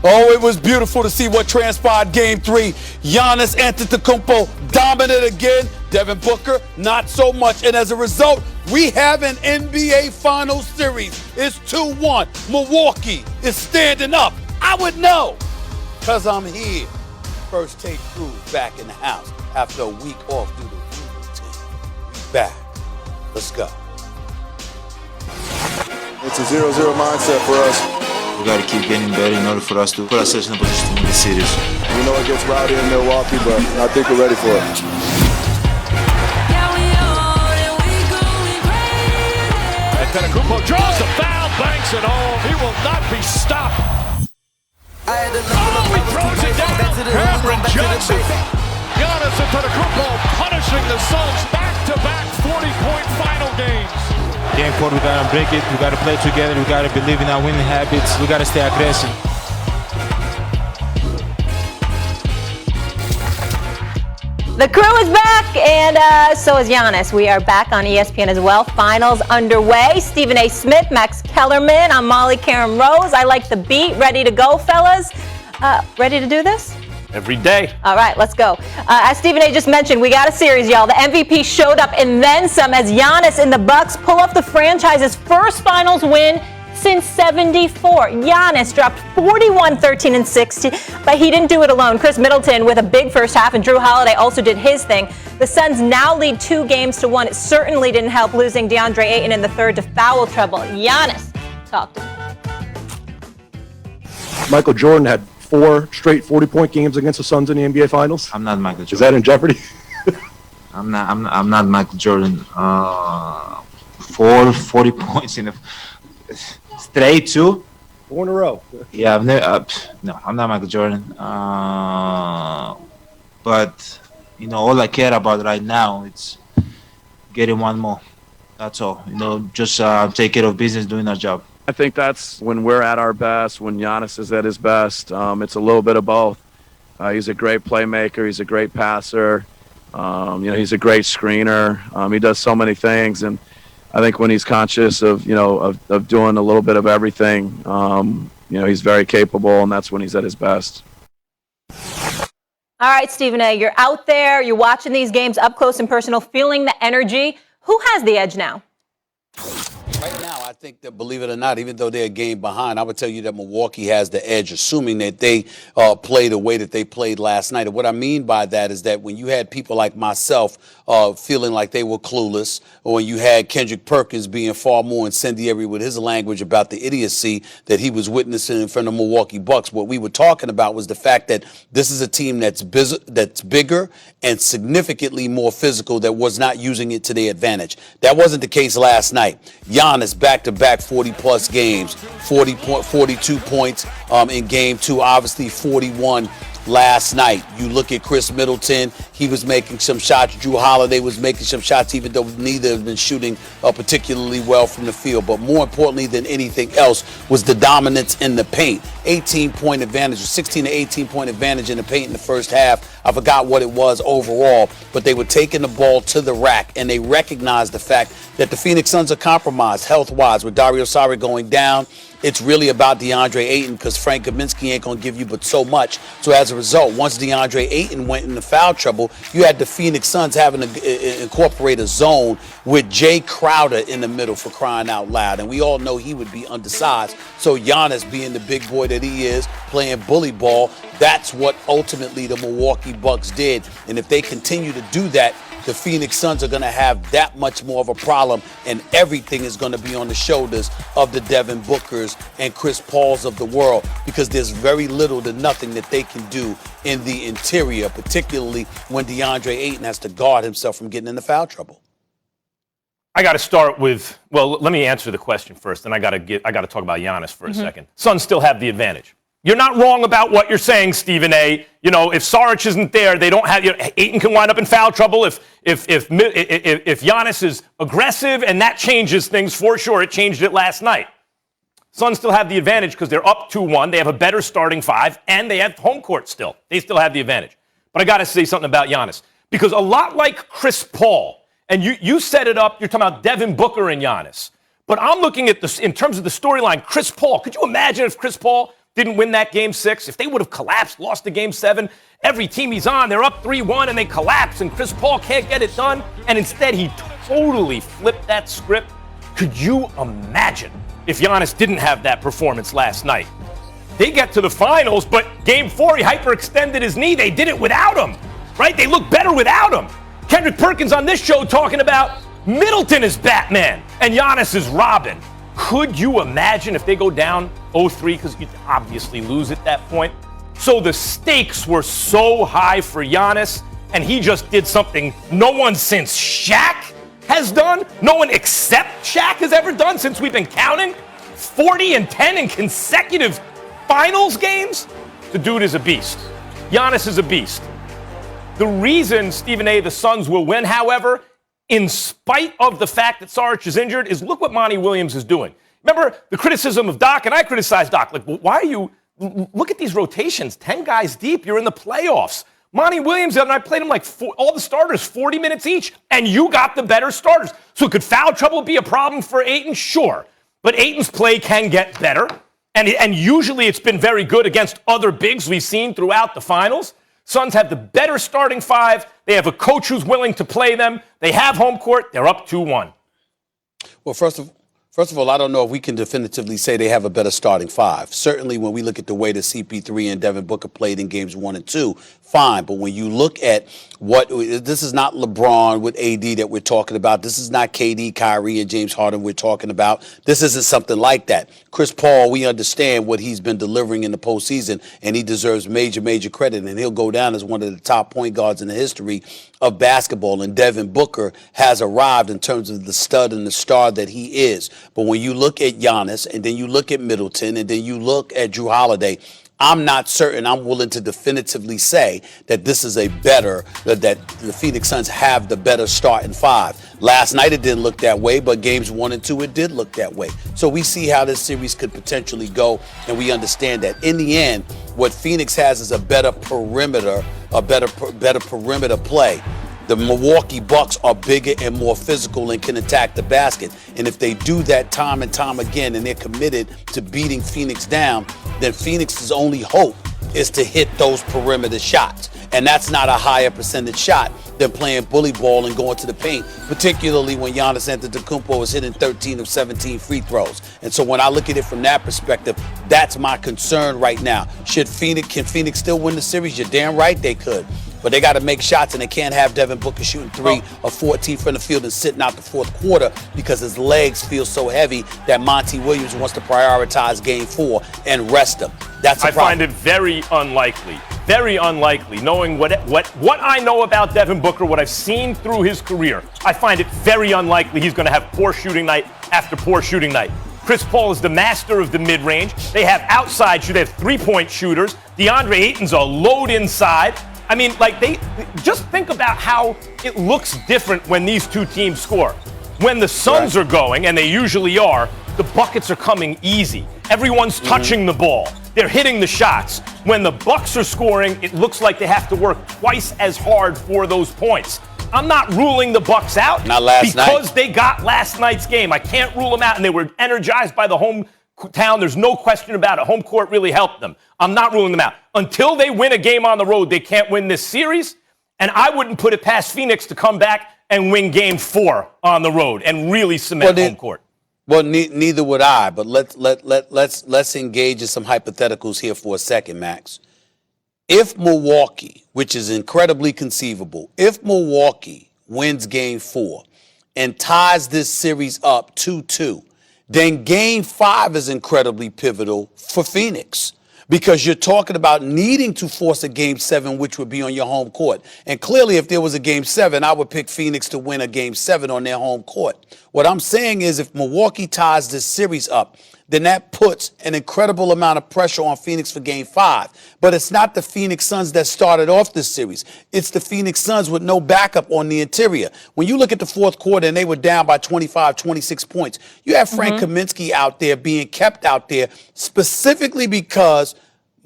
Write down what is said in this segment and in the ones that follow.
Oh, it was beautiful to see what transpired Game 3. Giannis Antetokounmpo dominant again. Devin Booker, not so much. And as a result, we have an NBA Finals series. It's 2-1. Milwaukee is standing up. I would know, because I'm here. First Take crew back in the house after a week off due to routine. We back. Let's go. It's a 0-0 mindset for us. We got to keep getting better in order for us to put ourselves in a position to win the series. We know it gets rowdy in Milwaukee, but I think we're ready for it. Antetokounmpo draws the foul, banks it home. He will not be stopped. Oh, he throws it down. Cameron Johnson. Giannis Antetokounmpo punishing the Suns back-to-back 40-point final games. Game court, we gotta break it. We gotta play together. We gotta believe in our winning habits. We gotta stay aggressive. The crew is back, and so is Giannis. We are back on ESPN as well. Finals underway. Stephen A. Smith, Max Kellerman. I'm Molly Karen Rose. I like the beat. Ready to go, fellas? Ready to do this? Every day. All right, let's go. As Stephen A. just mentioned, we got a series, y'all. The MVP showed up and then some as Giannis and the Bucks pull off the franchise's first finals win since '74. Giannis dropped 41, 13, and 60, but he didn't do it alone. Chris Middleton with a big first half, and Drew Holiday also did his thing. The Suns now lead 2-1. It certainly didn't help losing DeAndre Ayton in the third to foul trouble. Giannis, talk to me. Michael Jordan had 4 straight 40-point games against the Suns in the NBA Finals. I'm not Michael Jordan. Is that in jeopardy? I'm not Michael Jordan. 40 points in a straight 2. 4 in a row. Yeah, I've never. No, I'm not Michael Jordan. But all I care about right now is getting one more. That's all. Just take care of business, doing our job. I think that's when we're at our best, when Giannis is at his best. It's a little bit of both. He's a great playmaker. He's a great passer. He's a great screener. He does so many things, and I think when he's conscious of doing a little bit of everything, he's very capable, and that's when he's at his best. All right, Stephen A., you're out there, you're watching these games up close and personal, feeling the energy. Who has the edge now? Right now, I think that, believe it or not, even though they're a game behind, I would tell you that Milwaukee has the edge, assuming that they play the way that they played last night. And what I mean by that is that when you had people like myself feeling like they were clueless, or when you had Kendrick Perkins being far more incendiary with his language about the idiocy that he was witnessing in front of Milwaukee Bucks, what we were talking about was the fact that this is a team that's bigger and significantly more physical, that was not using it to their advantage. That wasn't the case last night. Giannis back-to-back 40-plus games, 42 points in Game 2, obviously 41 last night. You look at Chris Middleton, he was making some shots. Drew Holiday was making some shots, even though neither have been shooting particularly well from the field. But more importantly than anything else was the dominance in the paint. 18-point advantage, 16 to 18-point advantage in the paint in the first half. I forgot what it was overall, but they were taking the ball to the rack, and they recognized the fact that the Phoenix Suns are compromised health-wise. With Dario Saric going down, it's really about DeAndre Ayton, because Frank Kaminsky ain't going to give you but so much. So as a result, once DeAndre Ayton went into foul trouble, you had the Phoenix Suns having to incorporate a zone with Jay Crowder in the middle, for crying out loud. And we all know he would be undersized. So Giannis, being the big boy that he is, playing bully ball, that's what ultimately the Milwaukee Bucks did. And if they continue to do that, the Phoenix Suns are going to have that much more of a problem, and everything is going to be on the shoulders of the Devin Bookers and Chris Pauls of the world, because there's very little to nothing that they can do in the interior, particularly when DeAndre Ayton has to guard himself from getting into foul trouble. I got to start with, let me answer the question first, and I got to talk about Giannis for a second. Suns still have the advantage. You're not wrong about what you're saying, Stephen A. If Saric isn't there, they don't have. Ayton can wind up in foul trouble if Giannis is aggressive, and that changes things for sure. It changed it last night. Suns still have the advantage because they're up 2-1. They have a better starting 5, and they have home court still. They still have the advantage. But I got to say something about Giannis, because a lot like Chris Paul, and you set it up. You're talking about Devin Booker and Giannis, but I'm looking at this in terms of the storyline. Chris Paul. Could you imagine if Chris Paul didn't win that game 6, if they would have collapsed, lost the game 7, every team he's on, they're up 3-1 and they collapse and Chris Paul can't get it done. And instead he totally flipped that script. Could you imagine if Giannis didn't have that performance last night? They get to the finals, but game 4, he hyperextended his knee. They did it without him, right? They look better without him. Kendrick Perkins on this show talking about Middleton is Batman and Giannis is Robin. Could you imagine if they go down 0-3, because you'd obviously lose at that point? So the stakes were so high for Giannis, and he just did something no one since Shaq has done, no one except Shaq has ever done since we've been counting. 40-10 in consecutive finals games? The dude is a beast. Giannis is a beast. The reason, Stephen A., the Suns will win, however, in spite of the fact that Saric is injured, is look what Monty Williams is doing. Remember the criticism of Doc, and I criticized Doc, like, well, why are you, look at these rotations, 10 guys deep, you're in the playoffs. Monty Williams, and I played him like all the starters, 40 minutes each, and you got the better starters. So could foul trouble be a problem for Ayton? Sure. But Ayton's play can get better, and usually it's been very good against other bigs we've seen throughout the finals. Suns have the better starting 5. They have a coach who's willing to play them. They have home court. They're up 2-1. Well, first of all, I don't know if we can definitively say they have a better starting 5. Certainly when we look at the way that CP3 and Devin Booker played in games 1 and 2, fine. But when you look at this is not LeBron with AD that we're talking about. This is not KD, Kyrie, and James Harden we're talking about. This isn't something like that. Chris Paul, we understand what he's been delivering in the postseason, and he deserves major, major credit. And he'll go down as one of the top point guards in the history of basketball. And Devin Booker has arrived in terms of the stud and the star that he is. But when you look at Giannis, and then you look at Middleton, and then you look at Jrue Holiday, I'm not certain I'm willing to definitively say that this is that the Phoenix Suns have the better starting 5. Last night it didn't look that way, but games 1 and 2 it did look that way. So we see how this series could potentially go, and we understand that in the end, what Phoenix has is a better perimeter play. The Milwaukee Bucks are bigger and more physical and can attack the basket. And if they do that time and time again and they're committed to beating Phoenix down, then Phoenix's only hope is to hit those perimeter shots. And that's not a higher percentage shot than playing bully ball and going to the paint, particularly when Giannis Antetokounmpo is hitting 13 of 17 free throws. And so when I look at it from that perspective, that's my concern right now. Can Phoenix still win the series? You're damn right they could. But they got to make shots, and they can't have Devin Booker shooting 3 or 14 from the field and sitting out the fourth quarter because his legs feel so heavy that Monty Williams wants to prioritize game 4 and rest him. That's a problem. I find it very unlikely, knowing what I know about Devin Booker, what I've seen through his career. I find it very unlikely he's going to have poor shooting night after poor shooting night. Chris Paul is the master of the mid-range. They have outside shooters. They have three-point shooters. DeAndre Ayton's a load inside. I mean, they just think about how it looks different when these two teams score. When the Suns are going, and they usually are, the buckets are coming easy. Everyone's touching the ball. They're hitting the shots. When the Bucks are scoring, it looks like they have to work twice as hard for those points. I'm not ruling the Bucks out because they got last night's game. I can't rule them out, and they were energized by the hometown. There's no question about it. Home court really helped them. I'm not ruling them out. Until they win a game on the road, they can't win this series, and I wouldn't put it past Phoenix to come back and win game 4 on the road and really cement home court. Well, neither would I, but let's engage in some hypotheticals here for a second, Max. If Milwaukee, which is incredibly conceivable, if Milwaukee wins game 4 and ties this series up 2-2, then game 5 is incredibly pivotal for Phoenix because you're talking about needing to force a game 7, which would be on your home court. And clearly, if there was a game 7, I would pick Phoenix to win a game 7 on their home court. What I'm saying is if Milwaukee ties this series up, then that puts an incredible amount of pressure on Phoenix for game 5. But it's not the Phoenix Suns that started off this series. It's the Phoenix Suns with no backup on the interior. When you look at the fourth quarter and they were down by 25, 26 points, you have Frank Kaminsky out there being kept out there specifically because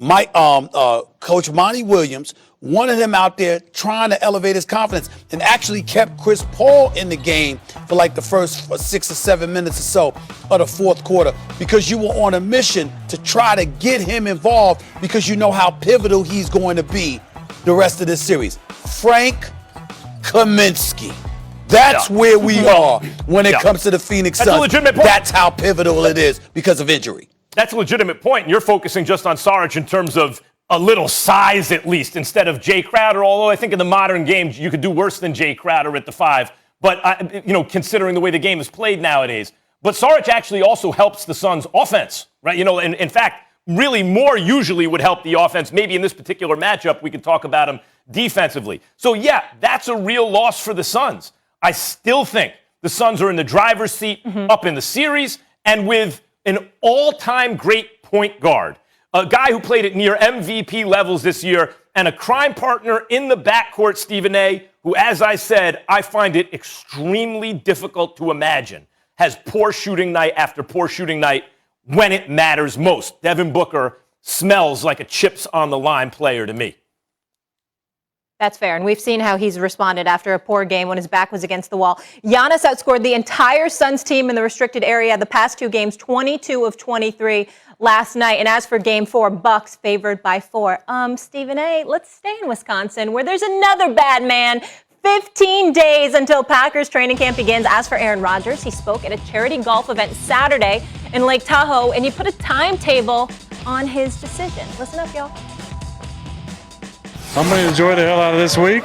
Coach Monty Williams wanted him out there trying to elevate his confidence and actually kept Chris Paul in the game for like the first 6 or 7 minutes or so of the fourth quarter because you were on a mission to try to get him involved because you know how pivotal he's going to be the rest of this series. Frank Kaminsky. That's where we are when it comes to the Phoenix Suns. That's a legitimate point. That's how pivotal it is because of injury. That's a legitimate point. You're focusing just on Saric in terms of a little size, at least, instead of Jay Crowder, although I think in the modern game you could do worse than Jay Crowder at the 5. But, considering the way the game is played nowadays. But Saric actually also helps the Suns' offense, right? In fact, really more usually would help the offense. Maybe in this particular matchup, we could talk about him defensively. So, yeah, that's a real loss for the Suns. I still think the Suns are in the driver's seat up in the series, and with an all-time great point guard, a guy who played at near MVP levels this year, and a crime partner in the backcourt, Stephen A., who, as I said, I find it extremely difficult to imagine, has poor shooting night after poor shooting night when it matters most. Devin Booker smells like a chips-on-the-line player to me. That's fair, and we've seen how he's responded after a poor game when his back was against the wall. Giannis outscored the entire Suns team in the restricted area the past 2 games, 22 of 23 last night. And as for Game 4, Bucks favored by 4. Stephen A., let's stay in Wisconsin, where there's another bad man. 15 days until Packers training camp begins. As for Aaron Rodgers, he spoke at a charity golf event Saturday in Lake Tahoe, and he put a timetable on his decision. Listen up, y'all. I'm going to enjoy the hell out of this week.